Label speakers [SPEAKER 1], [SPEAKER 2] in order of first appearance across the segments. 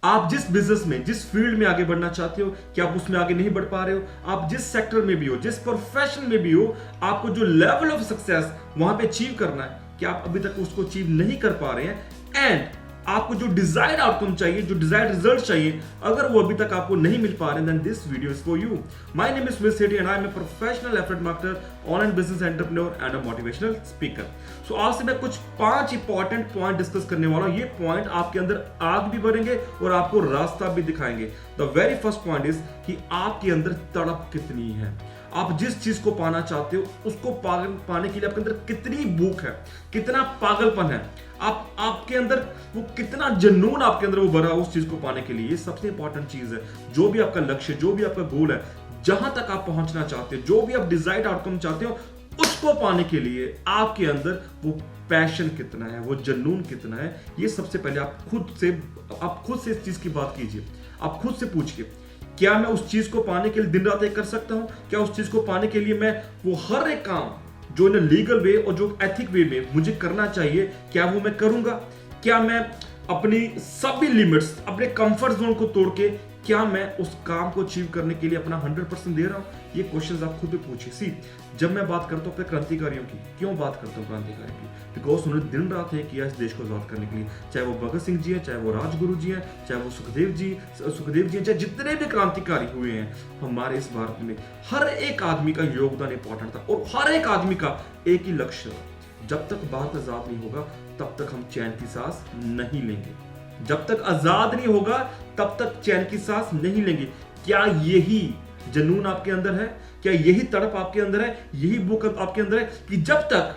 [SPEAKER 1] आप जिस बिजनेस में, जिस फील्ड में आगे बढ़ना चाहते हो, कि आप उसमें आगे नहीं बढ़ पा रहे हो, आप जिस सेक्टर में भी हो, जिस प्रोफेशन में भी हो, आपको जो लेवल ऑफ सक्सेस वहां पे अचीव करना है, कि आप अभी तक उसको अचीव नहीं कर पा रहे हैं, एंड आपको जो डिजायर्ड आउटकम चाहिए, जो डिजायर्ड रिजल्ट चाहिए, अगर वो अभी तक आपको नहीं मिल पा रहे, then this video is for you. My name is Sumit Sethi and I am a professional effort marketer, online business entrepreneur and a motivational speaker. So आज से मैं कुछ 5 इंपॉर्टेंट पॉइंट डिस्कस करने वाला हूं। ये पॉइंट आपके अंदर आग भी भरेंगे और आपको रास्ता भी दिखाएंगे। The very first point is कि आपके अंदर तड़प कितनी है। आप जिस चीज को पाना चाहते हो उसको पाने के लिए आपके अंदर कितनी भूख है, कितना पागलपन है, आपके अंदर वो कितना जुनून आपके अंदर वो भरा उस चीज को पाने के लिए। ये सबसे इंपॉर्टेंट चीज है। जो भी आपका लक्ष्य, जो भी आपका गोल है, जहां तक आप पहुंचना चाहते हो, जो भी आप डिजायर्ड आउटकम चाहते हो, उसको पाने के लिए आपके अंदर वो पैशन कितना है, वो जुनून कितना है, ये सबसे पहले आप खुद से इस चीज की बात कीजिए। आप खुद से पूछिए, क्या मैं उस चीज को पाने के लिए दिन रात एक कर सकता हूं? क्या उस चीज को पाने के लिए मैं वो हर एक काम जो इन लीगल वे और जो एथिक वे में मुझे करना चाहिए, क्या वो मैं करूंगा? क्या मैं अपनी सभी लिमिट्स, अपने कंफर्ट जोन को तोड़ के क्या मैं उस काम को अचीव करने के लिए अपना 100% दे रहा हूं? ये क्वेश्चंस आप खुद भी पूछिए। सी, जब मैं बात करता हूं अपने क्रांतिकारियों की, क्यों बात करता हूं क्रांतिकारियों की? बिकॉज उन्होंने दिन रात एक किया इस देश को आजाद करने के लिए। चाहे वो भगत सिंह जी है, चाहे वो राजगुरु जी हैं, चाहे वो सुखदेव जी हैं, चाहे जितने भी क्रांतिकारी हुए हैं हमारे इस भारत में, हर एक आदमी का योगदान इंपॉर्टेंट था और हर एक आदमी का एक ही लक्ष्य था। जब तक भारत आजाद नहीं होगा तब तक हम चैन की सांस नहीं लेंगे। जब तक आजाद नहीं होगा तब तक चैन की सांस नहीं लेंगे। क्या यही जुनून आपके अंदर है? क्या यही तड़प आपके अंदर है? यही भूख आपके अंदर है कि जब तक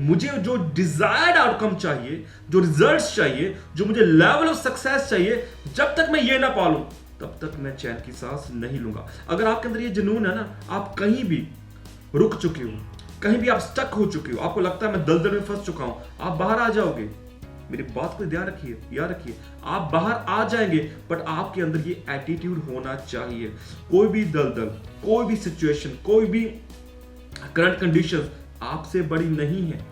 [SPEAKER 1] मुझे जो डिजायर्ड आउटकम चाहिए, जो रिजल्ट्स चाहिए, जो मुझे लेवल ऑफ सक्सेस चाहिए, जब तक मैं ये ना पालूं तब तक मैं चैन की सांस नहीं लूंगा। अगर आपके अंदर ये जुनून है ना, आप कहीं भी रुक चुके हो, कहीं भी आप स्टक हो चुके हो, आपको लगता है मैं दलदल में फंस चुका हूं, आप बाहर आ जाओगे। मेरी बात को ध्यान रखिए, याद रखिए, आप बाहर आ जाएंगे, बट आपके अंदर ये एटीट्यूड होना चाहिए। कोई भी दलदल, कोई भी सिचुएशन, कोई भी करंट कंडीशन आपसे बड़ी नहीं है,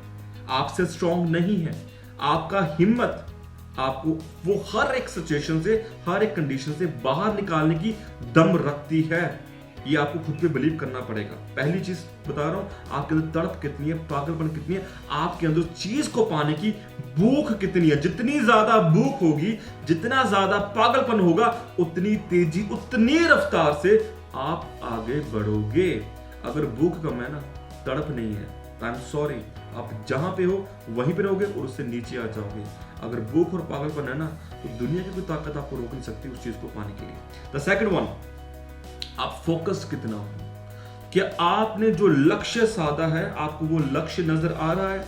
[SPEAKER 1] आपसे स्ट्रांग नहीं है। आपका हिम्मत आपको वो हर एक सिचुएशन से, हर एक कंडीशन से बाहर निकालने की दम रखती है। ये आपको खुद पे बिलीव करना पड़ेगा। पहली चीज बता रहा हूं, आपके अंदर तड़प कितनी है, पागलपन कितनी है, आपके अंदर चीज को पाने की भूख कितनी है। जितनी ज्यादा भूख होगी, जितना ज्यादा पागलपन होगा, उतनी तेजी, उतनी रफ्तार से आप आगे बढ़ोगे। अगर भूख कम है ना, तड़प नहीं है, आई एम सॉरी, आप जहां पे हो वहीं पे रहोगे और उससे नीचे आ जाओगे। अगर भूख और पागलपन है ना, तो दुनिया की कोई ताकत आपको रोक नहीं सकती उस चीज को पाने के लिए। द सेकंड वन, आप फोकस कितना हो? क्या आपने जो लक्ष्य साधा है, आपको वो लक्ष्य नजर आ रहा है?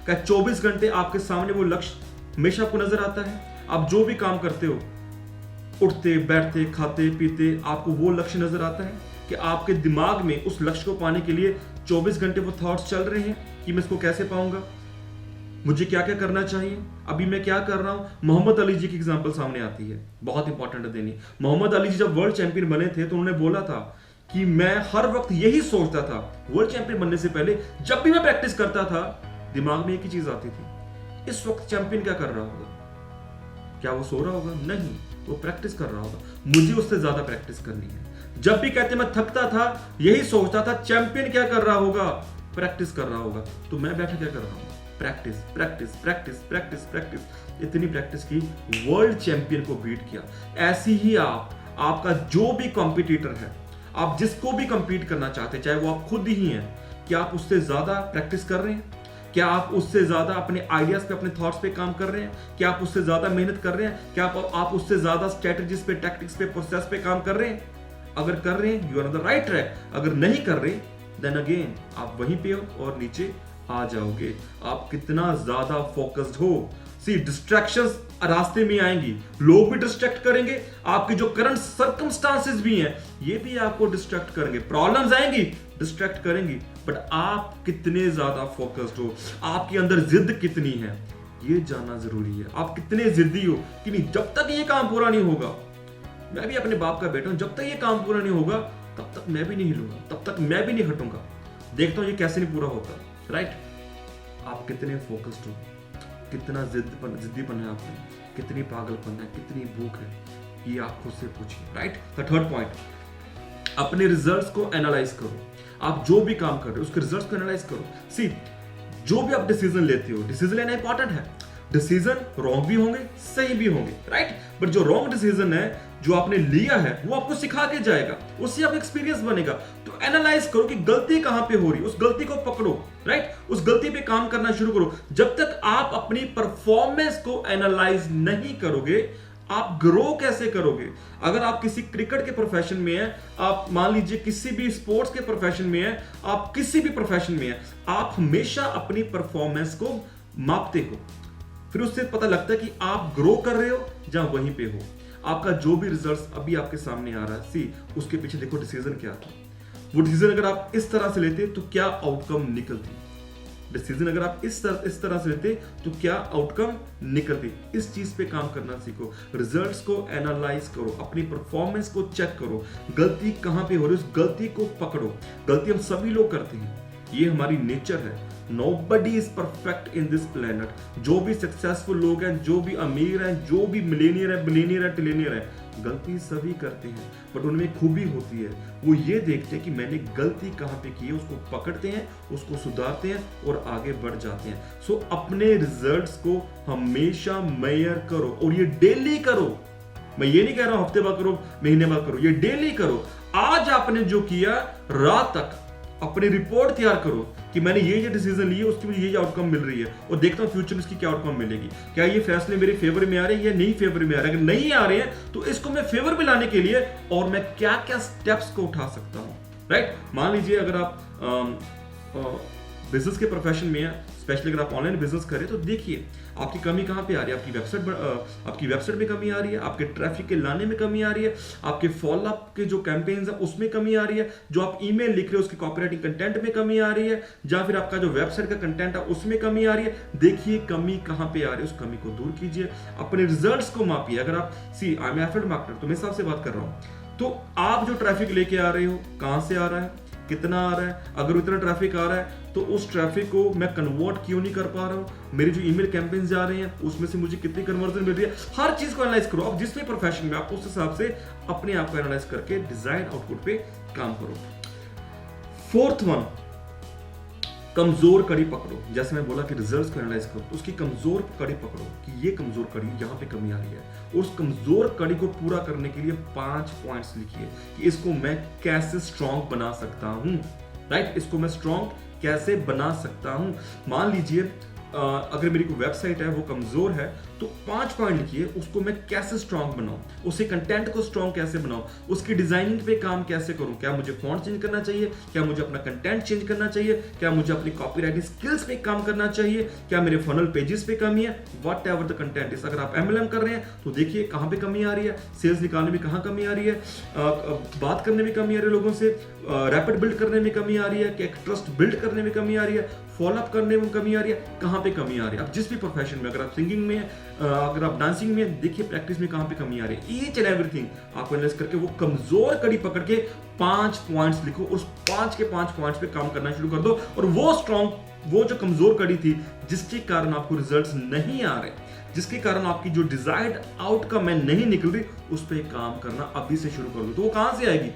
[SPEAKER 1] क्या 24 घंटे आपके सामने वो लक्ष्य हमेशा आपको नजर आता है? आप जो भी काम करते हो, उठते बैठते खाते पीते, आपको वो लक्ष्य नजर आता है? कि आपके दिमाग में उस लक्ष्य को पाने के लिए 24 घंटे वो थॉट्स चल रहे हैं कि मैं इसको कैसे पाऊंगा, मुझे क्या क्या करना चाहिए, अभी मैं क्या कर रहा हूं? मोहम्मद अली जी की एग्जांपल सामने आती है, बहुत इंपॉर्टेंट है देनी। मोहम्मद अली जी जब वर्ल्ड चैंपियन बने थे तो उन्होंने बोला था कि मैं हर वक्त यही सोचता था, वर्ल्ड चैंपियन बनने से पहले जब भी मैं प्रैक्टिस करता था, दिमाग में एक ही चीज आती थी, इस वक्त चैंपियन क्या कर रहा होगा? क्या वो सो रहा होगा? नहीं, वो प्रैक्टिस कर रहा होगा, मुझे उससे ज्यादा प्रैक्टिस करनी है। जब भी कहते मैं थकता था, यही सोचता था, चैंपियन क्या कर रहा होगा? प्रैक्टिस कर रहा होगा। तो मैं बैठा क्या कर रहा हूं? Practice practice practice practice practice. इतनी प्रैक्टिस की, वर्ल्ड चैंपियन को बीट किया। ऐसी ही आपका जो भी कॉम्पिटिटर है, आप जिसको भी कंपीट करना चाहते हैं, चाहे वो आप खुद ही हैं, क्या आप उससे ज्यादा प्रैक्टिस कर रहे हैं? क्या आप उससे ज्यादा अपने आइडियाज पे, अपने थॉट्स पे काम कर रहे हैं? क्या आप उससे ज्यादा मेहनत कर रहे हैं? क्या आप उससे ज्यादा स्ट्रेटजीज पे, टैक्टिक्स पे, प्रोसेस पे काम कर रहे हैं? अगर कर रहे हैं, you are on the right track. अगर नहीं कर रहे, देन अगेन आप वहीं पे हो और नीचे आ जाओगे। आप कितना ज्यादा फोकस्ड हो। सी, डिस्ट्रैक्शंस रास्ते में आएंगी, लोग भी डिस्ट्रैक्ट करेंगे, आपके जो करंट सर्कमस्टांसेस भी हैं ये भी आपको डिस्ट्रैक्ट करेंगे, प्रॉब्लम्स आएंगी, डिस्ट्रैक्ट करेंगी, बट आप कितने ज्यादा फोकस्ड हो, आपके अंदर जिद कितनी है, ये जानना जरूरी है। आप कितने जिद्दी हो कि नहीं, जब तक ये काम पूरा नहीं होगा, मैं भी अपने बाप का बेटा हूं, जब तक ये काम पूरा नहीं होगा तब तक मैं भी नहीं हिलूंगा, तब तक मैं भी नहीं हटूंगा, देखता हूं ये कैसे नहीं पूरा होता। राइट? आप कितने फोकस्ड हो, कितना जिद्दीपन है आप में, कितनी पागलपन है, कितनी भूख है, ये आप खुद से पूछिए, राइट। द थर्ड पॉइंट, अपने रिजल्ट्स को एनालाइज करो। आप जो भी काम कर रहे हो उसके रिजल्ट्स को एनालाइज करो। सी, जो भी आप डिसीजन लेते हो, डिसीजन लेना इंपॉर्टेंट है। डिसीजन रॉन्ग भी होंगे, सही भी होंगे, राइट। बट जो रॉन्ग डिसीजन है जो आपने लिया है वो आपको सिखा के जाएगा, उससे आपका एक्सपीरियंस बनेगा। तो एनालाइज करो कि गलती कहां पे हो रही है, उस गलती को पकड़ो, राइट। उस गलती पे काम करना शुरू करो। जब तक आप अपनी परफॉर्मेंस को एनालाइज नहीं करोगे, आप ग्रो कैसे करोगे? अगर आप किसी क्रिकेट के प्रोफेशन में हैं, आप मान लीजिए किसी भी स्पोर्ट्स के प्रोफेशन में हैं, आप किसी भी प्रोफेशन में हैं, आप हमेशा अपनी परफॉर्मेंस को मापते हो। फिर उससे पता लगता है कि आप ग्रो कर रहे हो या वहीं पे हो। आपका जो भी रिजल्ट अभी आपके सामने आ रहा है, सी, उसके पीछे देखो डिसीजन क्या था। वो डिसीजन अगर आप इस तरह से लेते तो क्या आउटकम निकलती? डिसीजन अगर आप इस तरह से लेते तो क्या आउटकम निकलती? इस चीज पे काम करना सीखो। रिजल्ट्स को एनालाइज करो, अपनी परफॉर्मेंस को चेक करो, गलती कहां पे हो रही है उस गलती को पकड़ो। गलती हम सभी लोग करते हैं, ये हमारी नेचर है। Nobody is perfect in this planet. जो भी सक्सेसफुल लोग हैं, जो भी अमीर हैं, जो भी मिलेनियर है, बिलियनियर है, टिलेनियर है, गलती सभी करते हैं। बट उनमें खूबी होती है, वो ये देखते हैं कि मैंने गलती कहाँ पे की है, उसको पकड़ते हैं, उसको सुधारते हैं और आगे बढ़ जाते हैं। सो अपने रिजल्ट्स को हमेशा मेजर करो और ये डेली करो। मैं ये नहीं कह रहा हूं हफ्ते बाद करो, महीने बाद करो, ये डेली करो। आज आपने जो किया, रात तक अपनी रिपोर्ट तैयार करो कि मैंने ये डिसीजन लिए, उसकी मुझे ये आउटकम मिल रही है, और देखता हूँ फ्यूचर में इसकी क्या आउटकम मिलेगी। क्या ये फैसले मेरे फेवर में आ रहे हैं या नहीं फेवर में आ रहे हैं? अगर नहीं आ रहे हैं तो इसको मैं फेवर में लाने के लिए और मैं क्या क्या स्टेप्स को उठा सकता हूँ, राइट। मान लीजिए अगर आप बिजनेस के प्रोफेशन में है, स्पेशली अगर आप ऑनलाइन बिजनेस करें, तो देखिए आपकी कमी कहाँ पे आ रही है। आपकी वेबसाइट में कमी आ रही है, आपके ट्रैफिक के लाने में कमी आ रही है, आपके फॉलोअप के जो कैंपेन्स है उसमें कमी आ रही है, जो आप ईमेल लिख रहे हो उसके कॉपीराइटिंग कंटेंट में कमी आ रही है, या फिर आपका जो वेबसाइट का कंटेंट है उसमें कमी आ रही है। देखिए कमी कहाँ पे आ रही है, उस कमी को दूर कीजिए। अपने रिजल्ट्स को मापिए। अगर आप आई एम एफिलिएट मार्केटर, तो मैं हिसाब से बात कर रहा हूँ, तो आप जो ट्रैफिक लेके आ रहे हो कहाँ से आ रहा है, कितना आ रहा है? अगर उतना ट्रैफिक आ रहा है तो उस ट्रैफिक को मैं कन्वर्ट क्यों नहीं कर पा रहा हूं? मेरी जो ईमेल कैंपेन जा रहे हैं उसमें से मुझे कितनी कन्वर्जन मिल रही है? हर चीज को एनालाइज करो। अब जिस भी प्रोफेशन में आप उस हिसाब से अपने आप को एनालाइज करके डिजाइन आउटपुट पे काम करो। फोर्थ वन, कमजोर कड़ी पकड़ो। जैसे मैं बोला कि रिजल्ट्स को एनालाइज करो, तो उसकी कमजोर कड़ी पकड़ो कि ये कमजोर कड़ी यहाँ पे कमी आ रही है, और उस कमजोर कड़ी को पूरा करने के लिए 5 पॉइंट्स लिखिए कि इसको मैं कैसे स्ट्रॉन्ग बना सकता हूं, राइट। इसको मैं स्ट्रॉन्ग कैसे बना सकता हूं। मान लीजिए अगर मेरी कोई वेबसाइट है वो कमजोर है, तो 5 पॉइंट लिखिए उसको मैं कैसे स्ट्रॉन्ग बनाऊं, उसके कंटेंट को स्ट्रॉन्ग कैसे बनाऊं, उसकी डिजाइनिंग पे काम कैसे करूं। क्या मुझे फॉन्ट चेंज करना चाहिए? क्या मुझे अपना कंटेंट चेंज करना चाहिए? क्या मुझे अपनी कॉपीराइटिंग स्किल्स पे काम करना चाहिए? क्या मेरे फनल पेजेस पे कमी है? What ever the content is. अगर आप MLM कर रहे हैं तो देखिए कहां पे कमी आ रही है, सेल्स निकालने में कहां कमी आ रही है, बात करने में कमी आ रही है लोगों से, रैपिड बिल्ड करने में कमी आ रही है, ट्रस्ट बिल्ड करने में कमी आ रही है, फॉलोअप करने में कमी आ रही है, कहां पे कमी आ रही है। आप जिस भी प्रोफेशन में, अगर आप सिंगिंग में, अगर आप डांसिंग में, देखिए प्रैक्टिस में कहां पे कमी आ रही है। ईच एंड एवरीथिंग आपको एनालाइज करके वो कमजोर कड़ी पकड़ के 5 पॉइंट्स लिखो, उस 5 के 5 पॉइंट्स पे काम करना शुरू कर दो। और वो जो कमजोर कड़ी थी जिसके कारण आपको रिजल्ट्स नहीं आ रहे, जिसके कारण आपकी जो डिजायर्ड आउटकम है नहीं निकल रही, उस पर काम करना अभी से शुरू कर दो। तो वो कहां से आएगी?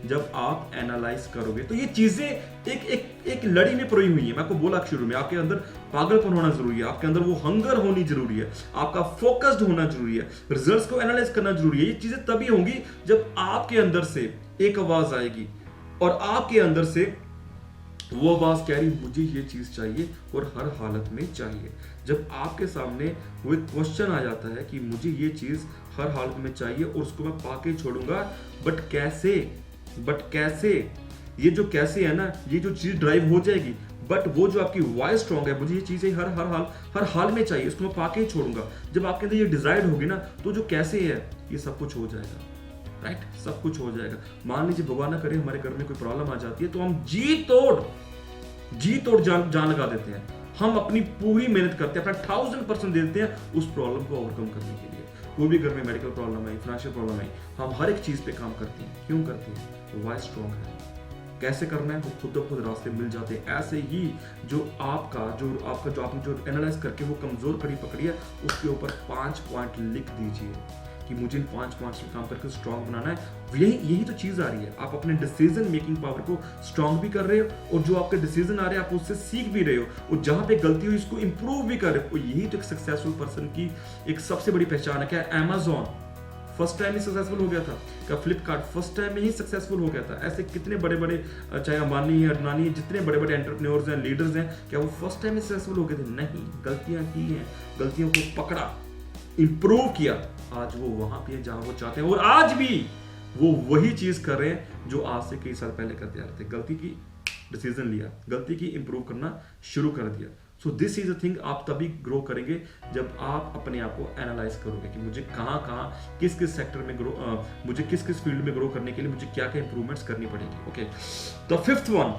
[SPEAKER 1] जब आप एनालाइज करोगे। तो ये चीजें एक लड़ी में पड़ी हुई है। मैं आपको बोला शुरू में, आपके अंदर पागलपन होना जरूरी है, आपके अंदर वो हंगर होनी जरूरी है, आपका फोकस्ड होना जरूरी है, रिजल्ट्स को एनालाइज करना जरूरी है। ये चीजें तभी होंगी जब आपके अंदर से एक आवाज आएगी और आपके अंदर से वो आवाज कह रही मुझे ये चीज चाहिए और हर हालत में चाहिए। जब आपके सामने वो एक क्वेश्चन आ जाता है कि मुझे ये चीज हर हालत में चाहिए और उसको मैं पाके छोड़ूंगा, बट कैसे, ये जो कैसे है ना, ये जो चीज ड्राइव हो जाएगी। बट वो जो आपकी वॉइस स्ट्रॉन्ग है, मुझे ये चीजें हर हाल में चाहिए, उसको मैं पाके ही छोड़ूंगा। जब आपके अंदर ये डिजायर्ड होगी ना, तो जो कैसे है ये सब कुछ हो जाएगा, राइट। सब कुछ हो जाएगा। मान लीजिए भगवान ना करे हमारे घर में कोई प्रॉब्लम आ जाती है, तो हम जी तोड़ जान लगा देते हैं। हम अपनी पूरी मेहनत करते हैं, अपना 1000% दे देते हैं उस प्रॉब्लम को ओवरकम करने के लिए। कोई भी घर में मेडिकल प्रॉब्लम आई, फाइनेंशियल प्रॉब्लम आई, हम हर एक चीज पे काम करते हैं। क्यों करते हैं? वॉइस स्ट्रॉन्ग है। कैसे करना है वो खुद ब खुद रास्ते मिल जाते हैं। ऐसे ही जो आपने जो एनालाइज करके वो कमजोर कड़ी पकड़ी है, उसके ऊपर 5 पॉइंट लिख दीजिए कि मुझे इन 5 पॉइंट्स में काम करके स्ट्रांग बनाना है। यही तो चीज आ रही है, आप अपने डिसीजन मेकिंग पावर को स्ट्रांग भी कर रहे हो, और जो आपके डिसीजन आ रहे हैं आप उससे सीख भी रहे हो, और जहां पे गलती हुई इसको इंप्रूव भी कर रहे हो। यही तो एक सक्सेसफुल पर्सन की एक सबसे बड़ी पहचान है। क्या Amazon फर्स्ट टाइम ही सक्सेसफुल हो गया था? क्या फ्लिपकार्ट फर्स्ट टाइम में ही सक्सेसफुल हो गया था? ऐसे कितने बड़े बड़े, चाहे अंबानी है, अडनानी है, जितने बड़े बड़े एंटरप्रेन्योर्स हैं, लीडर्स हैं, क्या वो फर्स्ट टाइम में सक्सेसफुल हो गए थे? नहीं, गलतियां की हैं, गलतियों को पकड़ा, इंप्रूव किया, आज वो वहां पे जहां वो चाहते हैं, और आज भी वो वही चीज कर रहे हैं जो आज से कई साल पहले करते आ रहे थे। गलती की, डिसीजन लिया, गलती की, इंप्रूव करना शुरू कर दिया। So this is a thing, आप तभी ग्रो करेंगे जब आप अपने आप को एनालाइज करोगे कि मुझे कहाँ किस किस सेक्टर में ग्रो, मुझे किस किस फील्ड में ग्रो करने के लिए मुझे क्या क्या इंप्रूवमेंट्स करनी पड़ेगी। Okay, the fifth one,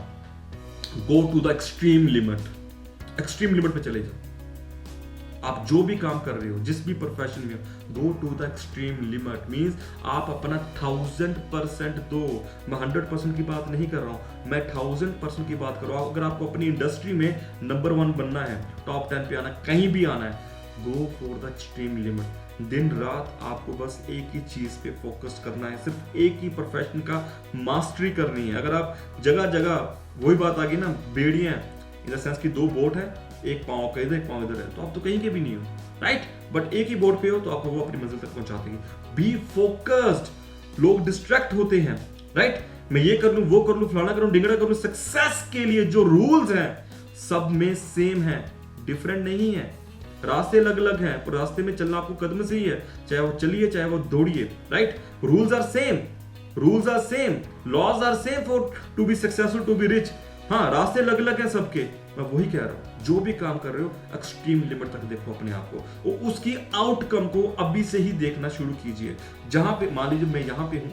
[SPEAKER 1] go to the extreme limit. Extreme limit पे चले जाओ। आप जो भी काम कर रहे हो, जिस भी प्रोफेशन में हो, go to the extreme limit means आप अपना 1000% दो। मैं 100% की बात नहीं कर रहा हूं, मैं 1000% की बात कर रहा हूं। अगर आपको अपनी इंडस्ट्री में नंबर 1 बनना है, टॉप 10 पे आना है, कहीं भी आना है, go for the extreme limit. दिन रात आपको बस एक ही चीज पे फोकस करना है, सिर्फ एक ही प्रोफेशन का मास्टरी करनी है। अगर आप जगह जगह, वही बात आ गई ना, बेड़ियां इन द सेंस की 2 बोट है, एक पांव का इधर, एक पांव इधर है, तो आप तो कहीं के भी नहीं हो, राइट? बट एक ही बोर्ड पे हो तो आपको वो अपनी मंजिल तक पहुंचा देगी। Be focused. लोग डिस्ट्रैक्ट होते हैं, राइट? मैं ये कर लूं, वो कर लूं, फलाना करूं, ढिंगड़ा करूं। सक्सेस के लिए जो रूल्स हैं सब में सेम है, डिफरेंट नहीं है। रास्ते अलग अलग हैं, पर रास्ते में चलना आपको कदम से ही है, चाहे वो चलिए चाहे वो दौड़िए, right? Rules are same, rules are same, laws are same for to be successful, to be rich. हाँ, रास्ते अलग अलग हैं सबके। मैं वही कह रहा हूं, जो भी काम कर रहे हो एक्सट्रीम लिमिट तक देखो अपने आप को, और उसकी आउटकम को अभी से ही देखना शुरू कीजिए। जहां पे मान लीजिए मैं यहां पे हूं,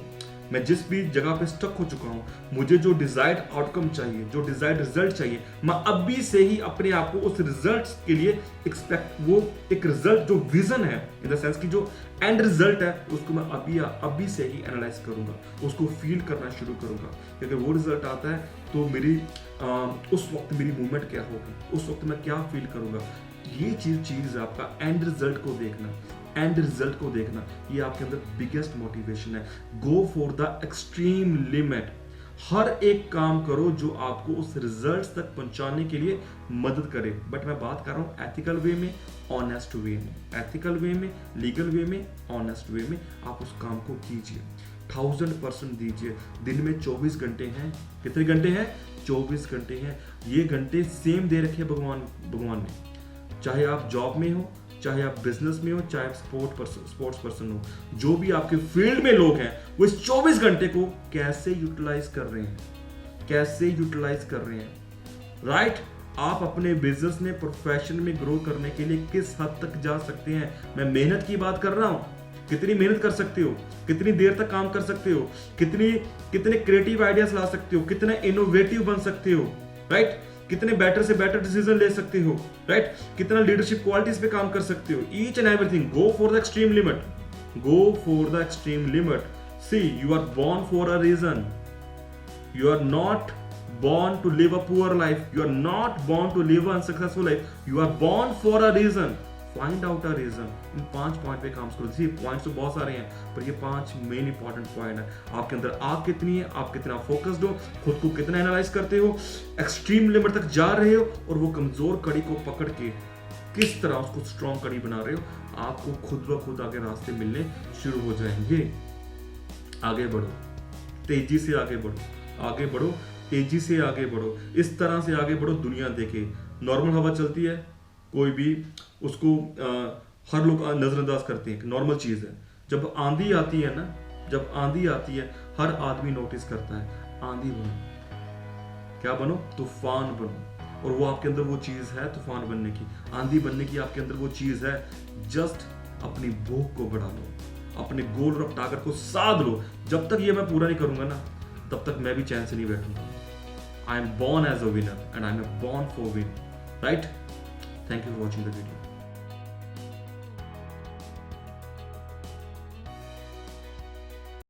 [SPEAKER 1] मैं जिस भी जगह पे स्टक हो चुका हूं, मुझे जो डिजायर्ड आउटकम चाहिए, जो डिजायर्ड रिजल्ट चाहिए, मैं अभी से ही अपने आप को उस रिजल्ट के लिए एक्सपेक्ट, वो एक रिजल्ट जो विजन है इन द सेंस की जो एंड रिजल्ट है, उसको मैं अभी से ही एनालाइज करूंगा, उसको फील करना शुरू करूंगा। अगर वो रिजल्ट आता है तो मेरी उस वक्त मेरी मूवमेंट क्या होगी, उस वक्त मैं क्या फील करूंगा। ये चीज आपका एंड रिजल्ट को देखना, एंड रिजल्ट को देखना, ये आपके अंदर बिगेस्ट मोटिवेशन है। Go for the extreme limit. हर एक काम करो जो आपको उस रिजल्ट तक पहुंचाने के लिए मदद करे। बट मैं बात कर रहा हूं एथिकल वे में, ऑनेस्ट वे में, एथिकल वे में, लीगल वे में, ऑनेस्ट वे में आप उस काम को कीजिए। 1000% दीजिए। दिन में 24 घंटे हैं। कितने घंटे हैं? 24 घंटे हैं। ये घंटे सेम दे रखे भगवान ने। चाहे आप जॉब में हो, चाहे आप बिजनेस में हो, चाहे आप स्पोर्ट्स पर्सन हो, जो भी आपके फील्ड में लोग हैं, वो इस 24 घंटे को कैसे यूटिलाइज कर रहे हैं, कैसे यूटिलाइज कर रहे हैं, राइट? आप अपने बिजनेस में, प्रोफेशन में ग्रो करने के लिए किस हद तक जा सकते हैं? मैं मेहनत की बात कर रहा हूं। कितनी मेहनत कर सकते हो, कितनी देर तक काम कर सकते हो, कितने क्रिएटिव आइडियाज ला सकते हो, कितने इनोवेटिव बन सकते हो, राइट? कितने बेटर से बेटर डिसीजन ले सकते हो, राइट? कितना लीडरशिप क्वालिटीज पे काम कर सकते हो। Each and everything, go for the extreme limit, go for the extreme limit. See, you are born for a reason. You are not born to live a poor life. You are not born to live an unsuccessful life. You are born for a reason. Find out a reason. In 5 point पे काम करो। सी, points तो बहुत सारे हैं, पर ये 5 main important point है। आपके अंदर आग कितनी है, आप कितना फोकस्ड हो, खुद को कितना एनालाइज करते हो, एक्सट्रीम लिमिट तक जा रहे हो, और वो कमजोर कड़ी को पकड़ के किस तरह उसको स्ट्रॉन्ग कड़ी बना रहे हो। आपको खुद ब खुद आगे रास्ते मिलने शुरू हो जाएंगे। आगे बढ़ो, तेजी से आगे बढ़ो, आगे बढ़ो, तेजी से आगे बढ़ो, इस तरह से आगे बढ़ो। दुनिया देखे, नॉर्मल हवा चलती है, कोई भी उसको हर लोग नजरअंदाज करते हैं, नॉर्मल चीज है। जब आंधी आती है ना, जब आंधी आती है, हर आदमी नोटिस करता है। आंधी बनो, क्या बनो? तूफान बनो। और वो आपके अंदर वो चीज है, तूफान बनने की, आंधी बनने की आपके अंदर वो चीज है। जस्ट अपनी भूख को बढ़ा लो, अपने गोल और टारगेट को साध लो। जब तक ये मैं पूरा नहीं करूंगा ना, तब तक मैं भी चैन से नहीं बैठूंगा। I am born as a winner and I am born for win, right? Thank you for watching the video.